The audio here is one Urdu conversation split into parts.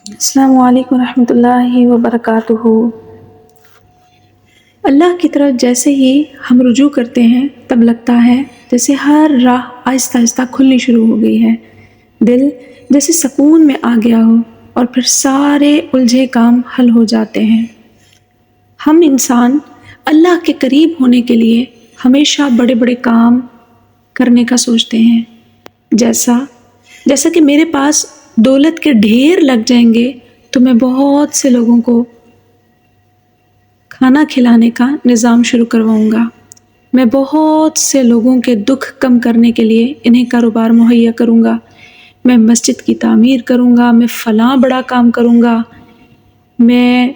السلام علیکم ورحمۃ اللہ وبرکاتہ۔ اللہ کی طرف جیسے ہی ہم رجوع کرتے ہیں تب لگتا ہے جیسے ہر راہ آہستہ آہستہ کھلنی شروع ہو گئی ہے، دل جیسے سکون میں آ گیا ہو اور پھر سارے الجھے کام حل ہو جاتے ہیں۔ ہم انسان اللہ کے قریب ہونے کے لیے ہمیشہ بڑے بڑے کام کرنے کا سوچتے ہیں، جیسا کہ میرے پاس دولت کے ڈھیر لگ جائیں گے تو میں بہت سے لوگوں کو کھانا کھلانے کا نظام شروع کرواؤں گا، میں بہت سے لوگوں کے دکھ کم کرنے کے لیے انہیں کاروبار مہیا کروں گا، میں مسجد کی تعمیر کروں گا، میں فلاں بڑا کام کروں گا، میں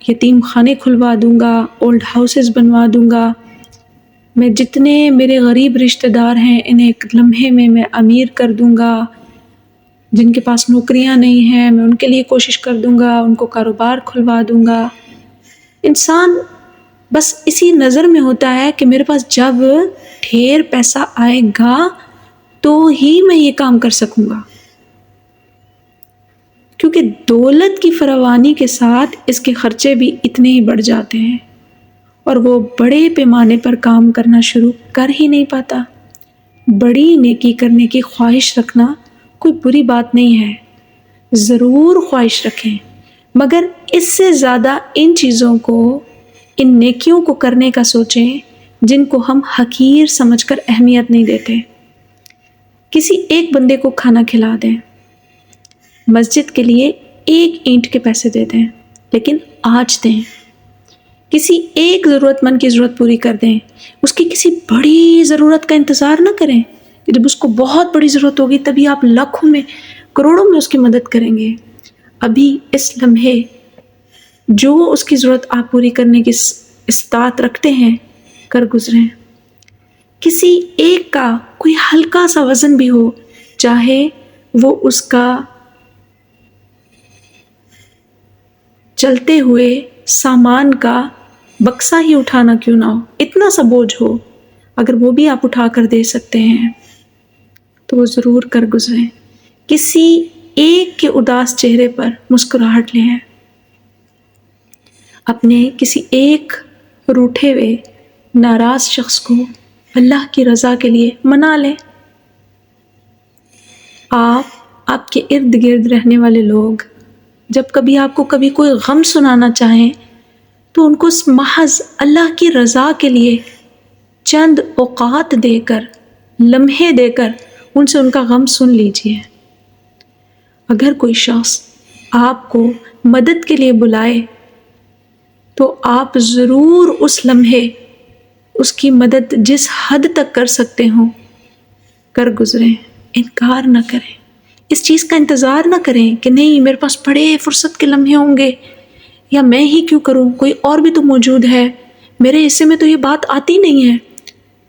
یتیم خانے کھلوا دوں گا، اولڈ ہاؤسز بنوا دوں گا، میں جتنے میرے غریب رشتہ دار ہیں انہیں ایک لمحے میں امیر کر دوں گا، جن کے پاس نوکریاں نہیں ہیں میں ان کے لیے کوشش کر دوں گا، ان کو کاروبار کھلوا دوں گا۔ انسان بس اسی نظر میں ہوتا ہے کہ میرے پاس جب ڈھیر پیسہ آئے گا تو ہی میں یہ کام کر سکوں گا، کیونکہ دولت کی فراوانی کے ساتھ اس کے خرچے بھی اتنے ہی بڑھ جاتے ہیں اور وہ بڑے پیمانے پر کام کرنا شروع کر ہی نہیں پاتا۔ بڑی نیکی کرنے کی خواہش رکھنا کوئی بری بات نہیں ہے، ضرور خواہش رکھیں، مگر اس سے زیادہ ان چیزوں کو، ان نیکیوں کو کرنے کا سوچیں جن کو ہم حقیر سمجھ کر اہمیت نہیں دیتے۔ کسی ایک بندے کو کھانا کھلا دیں، مسجد کے لیے ایک اینٹ کے پیسے دے دیں لیکن آج دیں، کسی ایک ضرورت مند کی ضرورت پوری کر دیں، اس کی کسی بڑی ضرورت کا انتظار نہ کریں کہ جب اس کو بہت بڑی ضرورت ہوگی تبھی آپ لاکھوں میں کروڑوں میں اس کی مدد کریں گے۔ ابھی اس لمحے جو اس کی ضرورت آپ پوری کرنے کی استطاعت رکھتے ہیں کر گزریں۔ کسی ایک کا کوئی ہلکا سا وزن بھی ہو، چاہے وہ اس کا چلتے ہوئے سامان کا بکسا ہی اٹھانا کیوں نہ ہو، اتنا سا بوجھ ہو، اگر وہ بھی آپ اٹھا کر دے سکتے ہیں تو وہ ضرور کر گزریں۔ کسی ایک کے اداس چہرے پر مسکراہٹ لیں، اپنے کسی ایک روٹھے ہوئے ناراض شخص کو اللہ کی رضا کے لیے منا لیں۔ آپ کے ارد گرد رہنے والے لوگ جب کبھی آپ کو کبھی کوئی غم سنانا چاہیں تو ان کو محض اللہ کی رضا کے لیے چند اوقات دے کر، لمحے دے کر ان سے ان کا غم سن لیجیے۔ اگر کوئی شخص آپ کو مدد کے لیے بلائے تو آپ ضرور اس لمحے اس کی مدد جس حد تک کر سکتے ہوں کر گزریں، انکار نہ کریں، اس چیز کا انتظار نہ کریں کہ نہیں میرے پاس بڑے فرصت کے لمحے ہوں گے یا میں ہی کیوں کروں، کوئی اور بھی تو موجود ہے، میرے حصے میں تو یہ بات آتی نہیں ہے،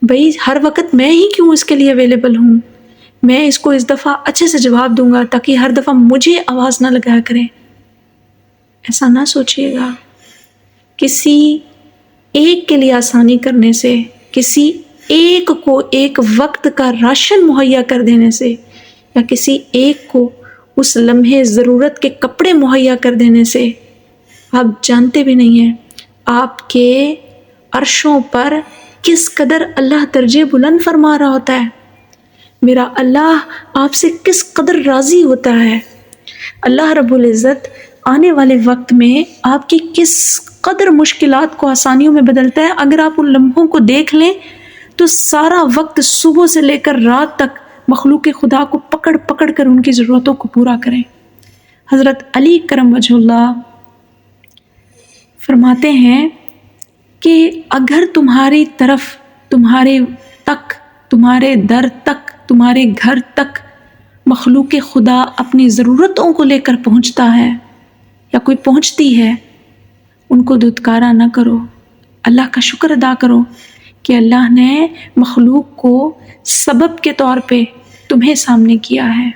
بھئی ہر وقت میں ہی کیوں اس کے لیے اویلیبل ہوں، میں اس کو اس دفعہ اچھے سے جواب دوں گا تاکہ ہر دفعہ مجھے آواز نہ لگایا کریں۔ ایسا نہ سوچیے گا۔ کسی ایک کے لیے آسانی کرنے سے، کسی ایک کو ایک وقت کا راشن مہیا کر دینے سے، یا کسی ایک کو اس لمحے ضرورت کے کپڑے مہیا کر دینے سے، آپ جانتے بھی نہیں ہیں آپ کے عرشوں پر کس قدر اللہ درجے بلند فرما رہا ہوتا ہے، میرا اللہ آپ سے کس قدر راضی ہوتا ہے، اللہ رب العزت آنے والے وقت میں آپ کی کس قدر مشکلات کو آسانیوں میں بدلتا ہے۔ اگر آپ ان لمحوں کو دیکھ لیں تو سارا وقت صبح سے لے کر رات تک مخلوق خدا کو پکڑ پکڑ کر ان کی ضرورتوں کو پورا کریں۔ حضرت علی کرم وجہ اللہ فرماتے ہیں کہ اگر تمہاری طرف، تمہارے تک، تمہارے در تک، تمہارے گھر تک مخلوق خدا اپنی ضرورتوں کو لے کر پہنچتا ہے یا کوئی پہنچتی ہے، ان کو دھتکارا نہ کرو، اللہ کا شکر ادا کرو کہ اللہ نے مخلوق کو سبب کے طور پہ تمہیں سامنے کیا ہے،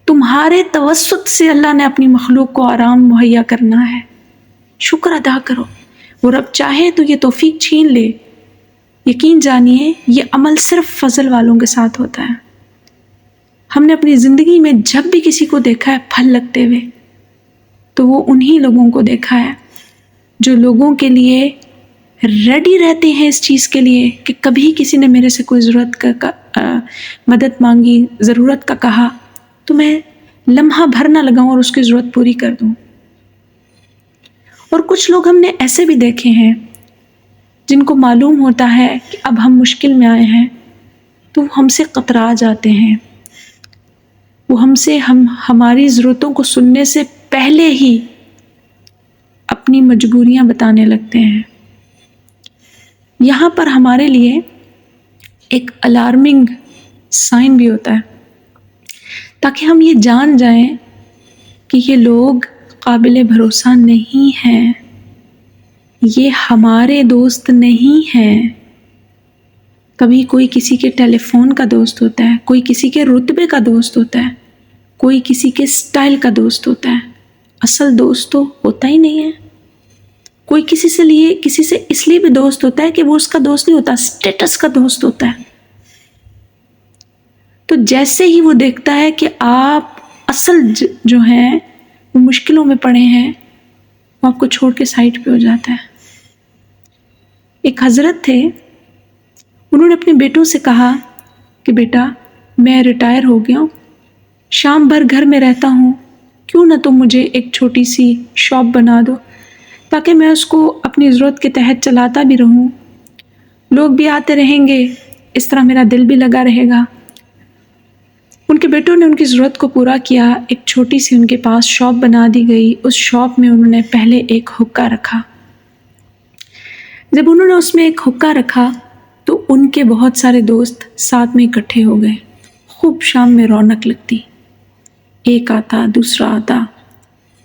تمہارے توسط سے اللہ نے اپنی مخلوق کو آرام مہیا کرنا ہے، شکر ادا کرو۔ وہ رب چاہے تو یہ توفیق چھین لے، یقین جانیے یہ عمل صرف فضل والوں کے ساتھ ہوتا ہے۔ ہم نے اپنی زندگی میں جب بھی کسی کو دیکھا ہے پھل لگتے ہوئے، تو وہ انہی لوگوں کو دیکھا ہے جو لوگوں کے لیے ریڈی رہتے ہیں اس چیز کے لیے کہ کبھی کسی نے میرے سے کوئی مدد مانگی، ضرورت کا کہا تو میں لمحہ بھر نہ لگاؤں اور اس کی ضرورت پوری کر دوں۔ اور کچھ لوگ ہم نے ایسے بھی دیکھے ہیں جن کو معلوم ہوتا ہے کہ اب ہم مشکل میں آئے ہیں تو وہ ہم سے قطرا جاتے ہیں، وہ ہماری ضرورتوں کو سننے سے پہلے ہی اپنی مجبوریاں بتانے لگتے ہیں۔ یہاں پر ہمارے لیے ایک الارمنگ سائن بھی ہوتا ہے تاکہ ہم یہ جان جائیں کہ یہ لوگ قابل بھروسہ نہیں ہیں، یہ ہمارے دوست نہیں ہیں۔ کبھی کوئی کسی کے ٹیلی فون کا دوست ہوتا ہے، کوئی کسی کے رتبے کا دوست ہوتا ہے، کوئی کسی کے سٹائل کا دوست ہوتا ہے، اصل دوست تو ہوتا ہی نہیں ہے۔ کوئی کسی سے اس لیے بھی دوست ہوتا ہے کہ وہ اس کا دوست نہیں ہوتا، سٹیٹس کا دوست ہوتا ہے۔ تو جیسے ہی وہ دیکھتا ہے کہ آپ اصل جو ہیں وہ مشکلوں میں پڑے ہیں، وہ آپ کو چھوڑ کے سائڈ پہ ہو جاتا ہے۔ ایک حضرت تھے، انہوں نے اپنے بیٹوں سے کہا کہ بیٹا میں ریٹائر ہو گیا ہوں، شام بھر گھر میں رہتا ہوں، کیوں نہ تم مجھے ایک چھوٹی سی شاپ بنا دو تاکہ میں اس کو اپنی ضرورت کے تحت چلاتا بھی رہوں، لوگ بھی آتے رہیں گے، اس طرح میرا دل بھی لگا رہے گا۔ ان کے بیٹوں نے ان کی ضرورت کو پورا کیا، ایک چھوٹی سی ان کے پاس شاپ بنا دی گئی۔ اس شاپ میں انہوں نے پہلے ایک حقہ رکھا۔ جب انہوں نے اس میں ایک حقہ رکھا تو ان کے بہت سارے دوست ساتھ میں اکٹھے ہو گئے، خوب شام میں رونق لگتی، ایک آتا دوسرا آتا،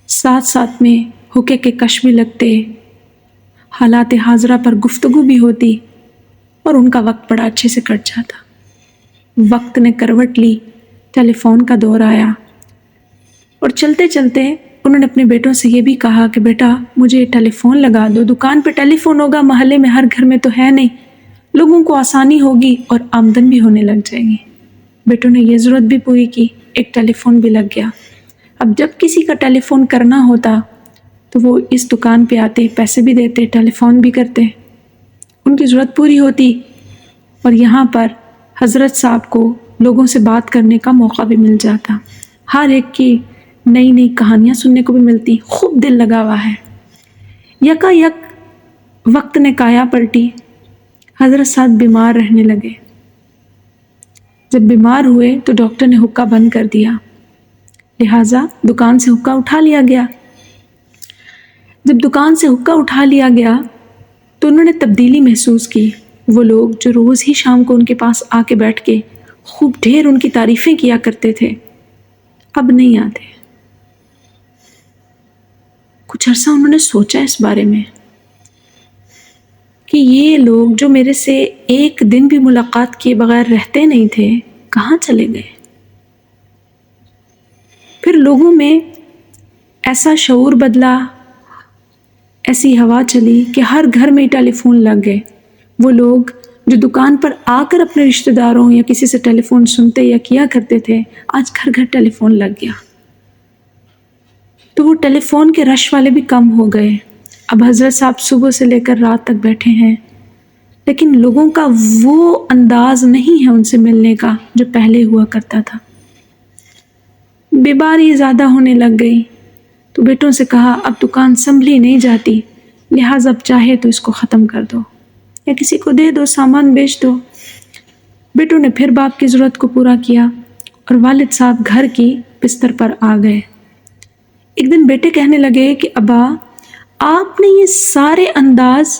ساتھ میں حقے کے کش بھی لگتے، حالات حاضرہ پر گفتگو بھی ہوتی اور ان کا وقت بڑا اچھے سے کٹ جاتا۔ وقت نے کروٹ لی، ٹیلی فون کا دور آیا اور چلتے چلتے انہوں نے اپنے بیٹوں سے یہ بھی کہا کہ بیٹا مجھے ٹیلی فون لگا دو، دکان پہ ٹیلی فون ہوگا، محلے میں ہر گھر میں تو ہے نہیں، لوگوں کو آسانی ہوگی اور آمدن بھی ہونے لگ جائے گی۔ بیٹوں نے یہ ضرورت بھی پوری کی، ایک ٹیلی فون بھی لگ گیا۔ اب جب کسی کا ٹیلی فون کرنا ہوتا تو وہ اس دکان پہ آتے، پیسے بھی دیتے، ٹیلی فون بھی کرتے، ان کی ضرورت پوری ہوتی اور یہاں پر حضرت صاحب کو لوگوں سے بات کرنے کا موقع بھی مل جاتا، ہر ایک کی نئی نئی کہانیاں سننے کو بھی ملتی، خوب دل لگا ہوا ہے۔ یکا یک وقت نے کایا پلٹی، حضرت صاحب بیمار رہنے لگے۔ جب بیمار ہوئے تو ڈاکٹر نے حقہ بند کر دیا، لہٰذا دکان سے حقہ اٹھا لیا گیا۔ جب دکان سے حقہ اٹھا لیا گیا تو انہوں نے تبدیلی محسوس کی۔ وہ لوگ جو روز ہی شام کو ان کے پاس آ کے بیٹھ کے خوب ڈھیر ان کی تعریفیں کیا کرتے تھے، اب نہیں آتے۔ کچھ عرصہ انہوں نے سوچا اس بارے میں کہ یہ لوگ جو میرے سے ایک دن بھی ملاقات کیے بغیر رہتے نہیں تھے، کہاں چلے گئے؟ پھر لوگوں میں ایسا شعور بدلا، ایسی ہوا چلی کہ ہر گھر میں ٹیلی فون لگ گئے۔ وہ لوگ جو دکان پر آ کر اپنے رشتہ داروں یا کسی سے ٹیلی فون سنتے یا کیا کرتے تھے، آج گھر گھر ٹیلی فون لگ گیا، تو وہ ٹیلی فون کے رش والے بھی کم ہو گئے۔ اب حضرت صاحب صبح سے لے کر رات تک بیٹھے ہیں، لیکن لوگوں کا وہ انداز نہیں ہے ان سے ملنے کا جو پہلے ہوا کرتا تھا۔ بیماری زیادہ ہونے لگ گئی تو بیٹوں سے کہا اب دکان سنبھلی نہیں جاتی، لہٰذا اب چاہے تو اس کو ختم کر دو یا کسی کو دے دو، سامان بیچ دو۔ بیٹوں نے پھر باپ کی ضرورت کو پورا کیا اور والد صاحب گھر کی بستر پر آ گئے۔ ایک دن بیٹے کہنے لگے کہ ابا آپ نے یہ سارے انداز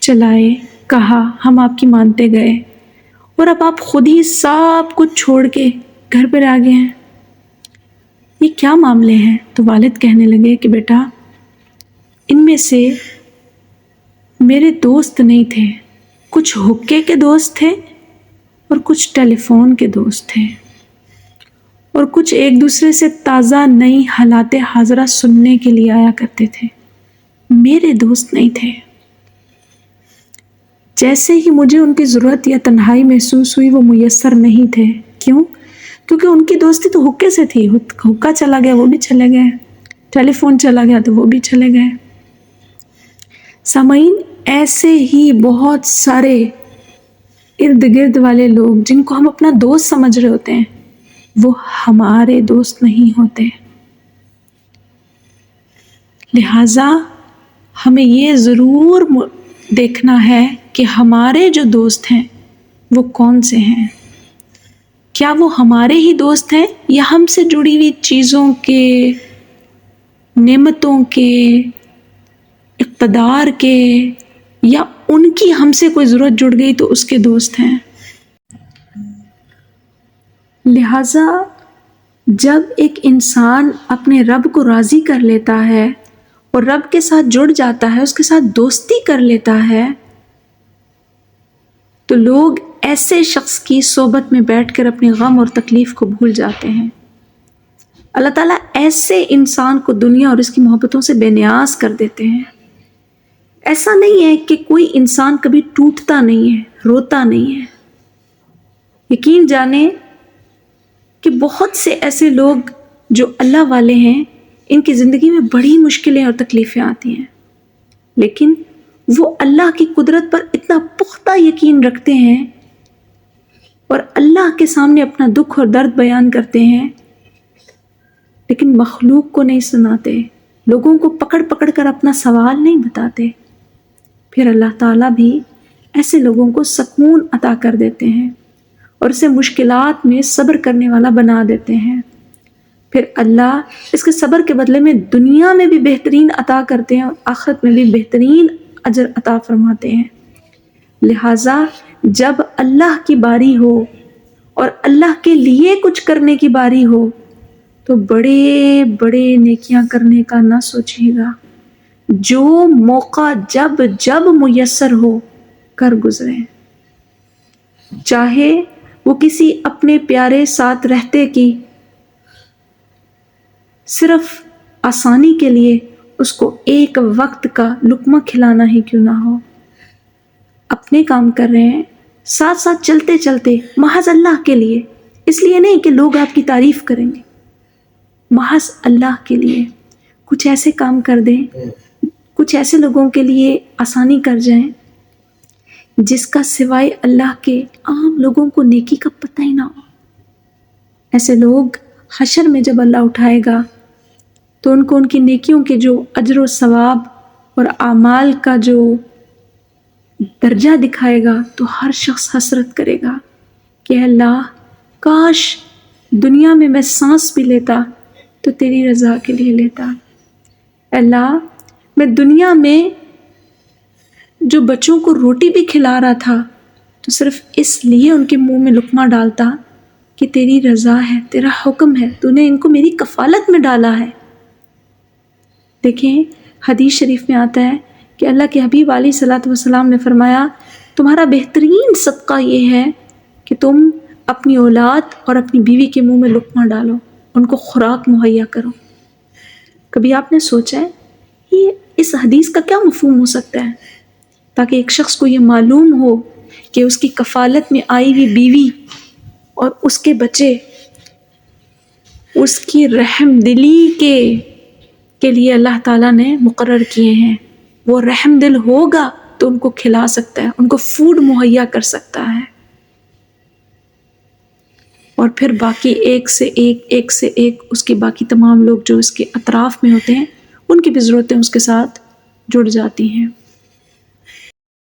چلائے، کہا، ہم آپ کی مانتے گئے، اور اب آپ خود ہی سب کچھ چھوڑ کے گھر پر آ گئے ہیں، یہ کیا معاملے ہیں؟ تو والد کہنے لگے کہ بیٹا ان میں سے میرے دوست نہیں تھے، کچھ حقے کے دوست تھے اور کچھ ٹیلی فون کے دوست تھے، اور کچھ ایک دوسرے سے تازہ نئی حالات حاضرہ سننے کے لیے آیا کرتے تھے، میرے دوست نہیں تھے۔ جیسے ہی مجھے ان کی ضرورت یا تنہائی محسوس ہوئی وہ میسر نہیں تھے۔ کیوں؟ کیونکہ ان کی دوستی تو حقے سے تھی، حقہ چلا گیا وہ بھی چلے گئے، ٹیلی فون چلا گیا تو وہ بھی چلے گئے۔ سامعین، ایسے ہی بہت سارے ارد گرد والے لوگ جن کو ہم اپنا دوست سمجھ رہے ہوتے ہیں وہ ہمارے دوست نہیں ہوتے۔ لہٰذا ہمیں یہ ضرور دیکھنا ہے کہ ہمارے جو دوست ہیں وہ کون سے ہیں۔ کیا وہ ہمارے ہی دوست ہیں یا ہم سے جڑی ہوئی چیزوں کے، نعمتوں کے، اقتدار کے، یا ان کی ہم سے کوئی ضرورت جڑ گئی تو اس کے دوست ہیں۔ لہٰذا جب ایک انسان اپنے رب کو راضی کر لیتا ہے اور رب کے ساتھ جڑ جاتا ہے، اس کے ساتھ دوستی کر لیتا ہے، تو لوگ ایسے شخص کی صحبت میں بیٹھ کر اپنے غم اور تکلیف کو بھول جاتے ہیں۔ اللہ تعالیٰ ایسے انسان کو دنیا اور اس کی محبتوں سے بے نیاز کر دیتے ہیں۔ ایسا نہیں ہے کہ کوئی انسان کبھی ٹوٹتا نہیں ہے، روتا نہیں ہے۔ یقین جانیں کہ بہت سے ایسے لوگ جو اللہ والے ہیں، ان کی زندگی میں بڑی مشکلیں اور تکلیفیں آتی ہیں، لیکن وہ اللہ کی قدرت پر اتنا پختہ یقین رکھتے ہیں اور اللہ کے سامنے اپنا دکھ اور درد بیان کرتے ہیں، لیکن مخلوق کو نہیں سناتے، لوگوں کو پکڑ پکڑ کر اپنا سوال نہیں بتاتے۔ پھر اللہ تعالیٰ بھی ایسے لوگوں کو سکون عطا کر دیتے ہیں اور اسے مشکلات میں صبر کرنے والا بنا دیتے ہیں۔ پھر اللہ اس کے صبر کے بدلے میں دنیا میں بھی بہترین عطا کرتے ہیں اور آخرت میں بھی بہترین اجر عطا فرماتے ہیں۔ لہٰذا جب اللہ کی باری ہو اور اللہ کے لیے کچھ کرنے کی باری ہو تو بڑے بڑے نیکیاں کرنے کا نہ سوچیے گا، جو موقع جب جب میسر ہو کر گزریں، چاہے وہ کسی اپنے پیارے ساتھ رہتے کی صرف آسانی کے لیے اس کو ایک وقت کا لقمہ کھلانا ہی کیوں نہ ہو۔ اپنے کام کر رہے ہیں، ساتھ ساتھ چلتے چلتے محض اللہ کے لیے، اس لیے نہیں کہ لوگ آپ کی تعریف کریں گے، محض اللہ کے لیے کچھ ایسے کام کر دیں، کچھ ایسے لوگوں کے لیے آسانی کر جائیں جس کا سوائے اللہ کے عام لوگوں کو نیکی کا پتہ ہی نہ ہو۔ ایسے لوگ حشر میں جب اللہ اٹھائے گا تو ان کو ان کی نیکیوں کے جو اجر و ثواب اور اعمال کا جو درجہ دکھائے گا تو ہر شخص حسرت کرے گا کہ اللہ کاش دنیا میں میں سانس بھی لیتا تو تیری رضا کے لیے لیتا۔ اللہ میں دنیا میں جو بچوں کو روٹی بھی کھلا رہا تھا تو صرف اس لیے ان کے منہ میں لقمہ ڈالتا کہ تیری رضا ہے، تیرا حکم ہے، تو نے ان کو میری کفالت میں ڈالا ہے۔ دیکھیں حدیث شریف میں آتا ہے کہ اللہ کے حبیب علیہ الصلوۃ والسلام نے فرمایا تمہارا بہترین صدقہ یہ ہے کہ تم اپنی اولاد اور اپنی بیوی کے منہ میں لقمہ ڈالو، ان کو خوراک مہیا کرو۔ کبھی آپ نے سوچا ہے یہ اس حدیث کا کیا مفہوم ہو سکتا ہے؟ تاکہ ایک شخص کو یہ معلوم ہو کہ اس کی کفالت میں آئی ہوئی بیوی اور اس کے بچے اس کی رحم دلی کے لیے اللہ تعالیٰ نے مقرر کیے ہیں۔ وہ رحم دل ہوگا تو ان کو کھلا سکتا ہے، ان کو فوڈ مہیا کر سکتا ہے، اور پھر باقی ایک سے ایک اس کے باقی تمام لوگ جو اس کے اطراف میں ہوتے ہیں ان کی بھی ضرورتیں اس کے ساتھ جڑ جاتی ہیں۔